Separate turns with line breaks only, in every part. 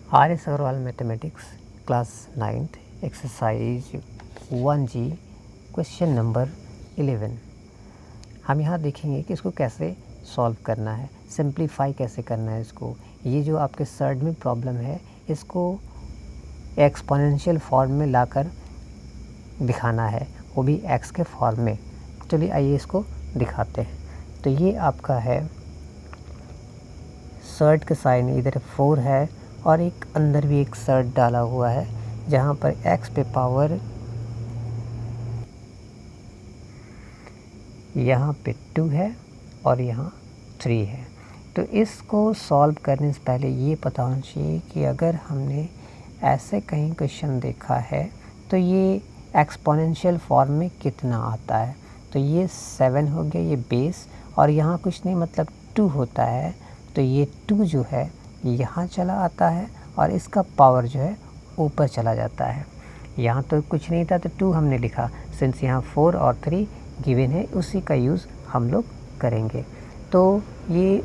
RS Agarwal mathematics class 9th exercise 1G question number 11। हम यहाँ देखेंगे कि इसको कैसे सॉल्व करना है, सिंप्लीफाई कैसे करना है इसको। ये जो आपके सर्ड में प्रॉब्लम है इसको एक्सपोनेंशियल फॉर्म में लाकर दिखाना है, वो भी एक्स के फॉर्म में। चलिए आइए इसको दिखाते हैं। तो ये आपका है सर्ड का साइन, इधर 4 है और एक अंदर भी एक सर्ड डाला हुआ है जहाँ पर x पे पावर यहाँ पे 2 है और यहाँ 3 है। तो इसको सॉल्व करने से पहले ये पता होना चाहिए कि अगर हमने ऐसे कहीं क्वेश्चन देखा है तो ये एक्सपोनेंशियल फॉर्म में कितना आता है। तो ये 7 हो गया, ये बेस, और यहाँ कुछ नहीं मतलब 2 होता है। तो ये 2 जो है यहाँ चला आता है और इसका पावर जो है ऊपर चला जाता है। यहाँ तो कुछ नहीं था तो 2 हमने लिखा, सिंस यहाँ 4 और 3 गिवन है उसी का यूज़ हम लोग करेंगे। तो ये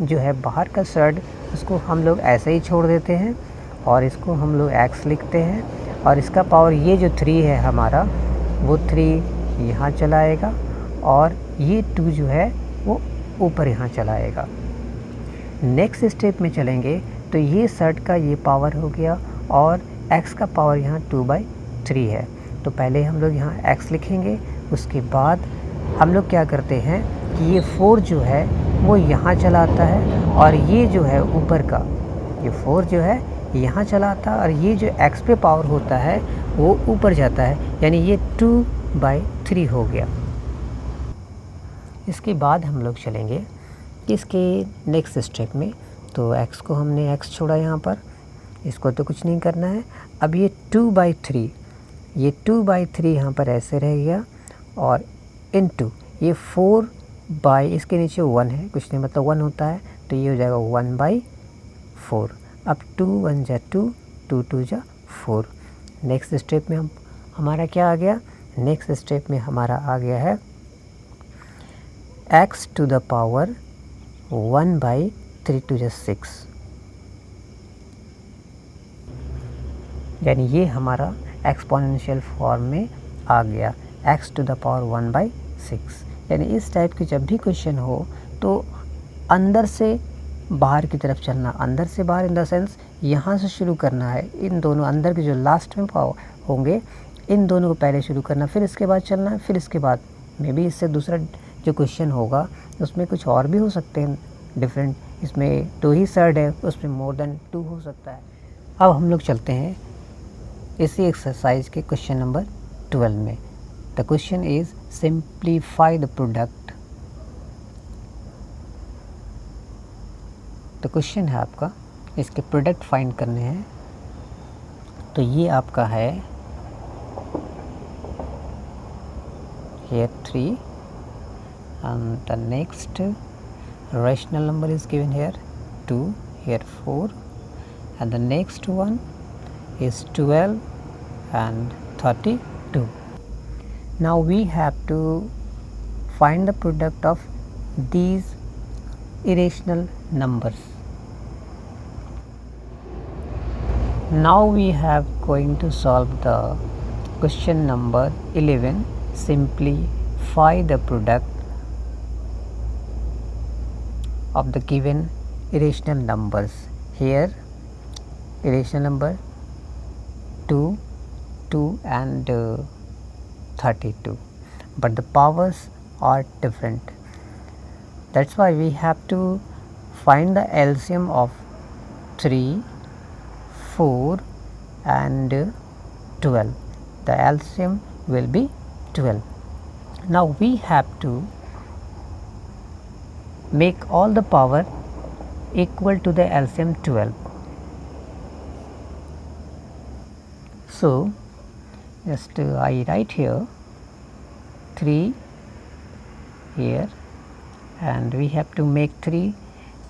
जो है बाहर का सर्ड उसको हम लोग ऐसे ही छोड़ देते हैं और इसको हम लोग x लिखते हैं और इसका पावर ये जो 3 है हमारा वो 3 यहाँ चला आएगा और ये 2 जो है वो ऊपर यहाँ चला आएगा। नेक्स्ट स्टेप में चलेंगे तो ये सर्ड का ये पावर हो गया और x का पावर यहाँ 2/3 है। तो पहले हम लोग यहाँ x लिखेंगे, उसके बाद हम लोग क्या करते हैं कि ये 4 जो है वो यहाँ चला आता है और ये जो है ऊपर का ये 4 जो है यहाँ चला आता है और ये जो x पे पावर होता है वो ऊपर जाता है, यानी ये 2/3 हो गया। इसके बाद हम लोग चलेंगे इसके नेक्स्ट स्टेप में। तो x को हमने x छोड़ा यहाँ पर, इसको तो कुछ नहीं करना है। अब ये 2/3 यहाँ पर ऐसे रह गया और इनटू ये 4 इसके नीचे 1 है, कुछ नहीं मतलब 1 होता है, तो ये हो जाएगा 1/4। अब 2 1 जा 2, 2 2 जा 4। नेक्स्ट स्टेप में हमारा क्या आ गया, नेक्स्ट स्टेप में हमारा आ गया है x टू द पावर 1/3 2 जा 6, यानी ये हमारा एक्सपोनेंशियल फॉर्म में आ गया x टू द पावर 1/6। यानी इस टाइप के जब भी क्वेश्चन हो तो अंदर से बाहर की तरफ चलना, अंदर से बाहर इन द सेंस यहाँ से शुरू करना है। इन दोनों अंदर के जो लास्ट में होंगे इन दोनों को पहले शुरू करना, फिर इसके बाद चलना है, फिर इसके बाद मे बी इससे दूसरा जो क्वेश्चन होगा उसमें कुछ और भी हो सकते हैं डिफरेंट। इसमें 2 ही सर्ड है, उसमें मोर देन 2 हो सकता है। अब हम लोग चलते हैं इसी एक्सरसाइज के क्वेश्चन नंबर 12 में। The question is simplify the product. तो क्वेश्चन है आपका, इसके प्रोडक्ट फाइंड करने हैं। तो ये आपका है here 3 and the next rational number is given here 2, here 4 and the next one is 12 and 32. Now we have to find the product of these irrational numbers. Now we have going to solve the question number 11. Simplify the product of the given irrational numbers. Here irrational number 2, 2 and 32, but the powers are different. That's why we have to find the LCM of 3, 4 and 12. The LCM will be 12. Now we have to make all the power equal to the LCM 12. So just I write here 3 here and we have to make 3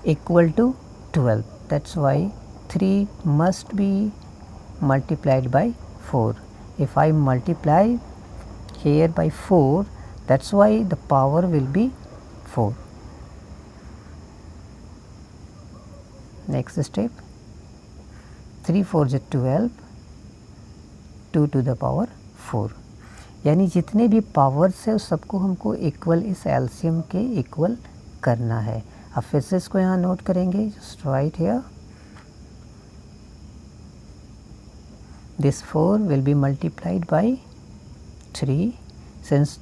equal to 12. That's why 3 must be multiplied by 4. If I multiply here by 4, that's why the power will be 4. Next step, 3 4 जो 12, 2 to the power 4, यानी जितने भी powers है उस सबको हमको equal इस LCM के इक्वल करना है। अब फिर से इसको यहाँ नोट करेंगे, just right here, this 4 will be multiplied by 3, since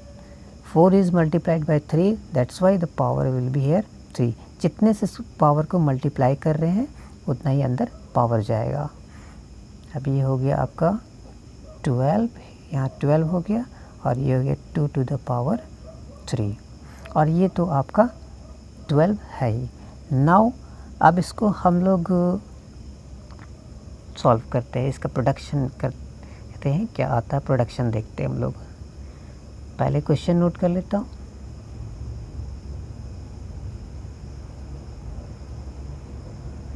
4 is multiplied by 3, that's why the power will be here 3। जितने से पावर को मल्टीप्लाई कर रहे हैं उतना ही अंदर पावर जाएगा। अब ये हो गया आपका 12, यहाँ 12 हो गया, और ये हो गया 2 to the power 3, और ये तो आपका 12 है ही। नाउ अब इसको हम लोग सॉल्व करते हैं, इसका प्रोडक्शन करते हैं, क्या आता है प्रोडक्शन देखते हैं हम लोग। पहले क्वेश्चन नोट कर लेता हूँ।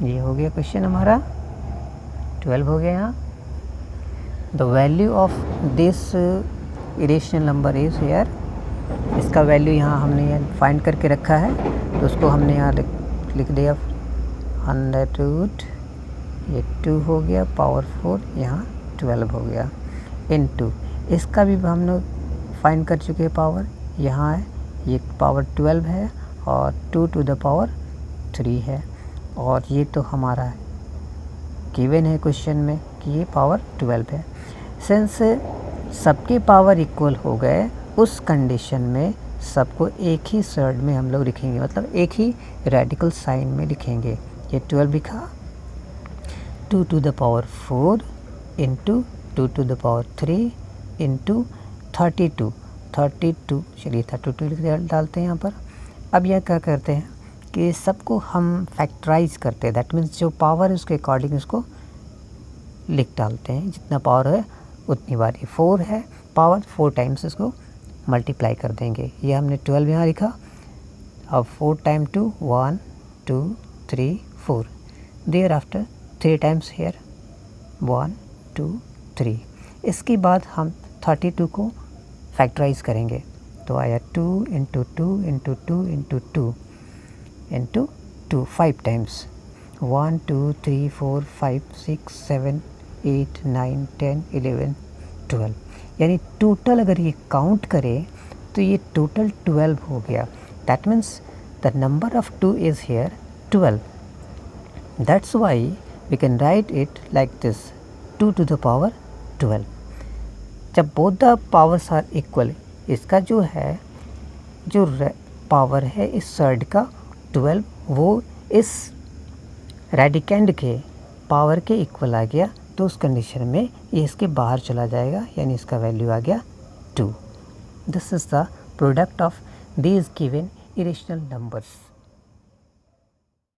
ये हो गया क्वेश्चन हमारा, 12 हो गया यहाँ। The value of this irrational number is here, इसका वैल्यू यहाँ हमने यहाँ फाइंड करके रखा है, तो उसको हमने यहाँ लिख दिया 100, ये 2 हो गया, पावर 4 यहाँ 12 हो गया, इनटू इसका भी हम लोग फाइंड कर चुके हैं पावर, यहाँ है ये पावर 12 है और 2 to the power 3 है, और ये तो हमारा गिवन है क्वेश्चन में कि ये पावर 12 है। सिंस सबके पावर इक्वल हो गए, उस कंडीशन में सबको एक ही सर्ड में हम लोग लिखेंगे, मतलब एक ही रेडिकल साइन में लिखेंगे। ये 12 लिखा, 2 to the power 4 into 2 to the power 3 into 32, चलिए 32 लिख डालते हैं यहाँ पर। अब यह क्या करते हैं कि सबको हम फैक्टराइज करते हैं, दैट मीन्स जो पावर है उसके अकॉर्डिंग उसको लिख डालते हैं, जितना पावर है उतनी बार। ये 4 है पावर, 4 टाइम्स इसको मल्टीप्लाई कर देंगे। ये हमने 12 यहाँ लिखा, अब 4 time 2 1 2 3 4, thereafter 3 times here 1 2 3। इसके बाद हम 32 को फैक्टराइज करेंगे, तो आया 2 into 2 into 2 into 2 into 2 5 times, 1 2 3 4 5 6 7 8 9 10 11 12, यानी टोटल अगर ये काउंट करें तो ये टोटल 12 हो गया। That means the number of 2 is here 12, that's why we can write it like this, 2 to the power 12। जब both the powers are equal, इसका जो है जो पावर है इस सर्ड का 12, वो इस रेडिकेंड के पावर के इक्वल आ गया, तो उस कंडीशन में ये इसके बाहर चला जाएगा, यानी इसका वैल्यू आ गया 2। This is the product of these given irrational numbers.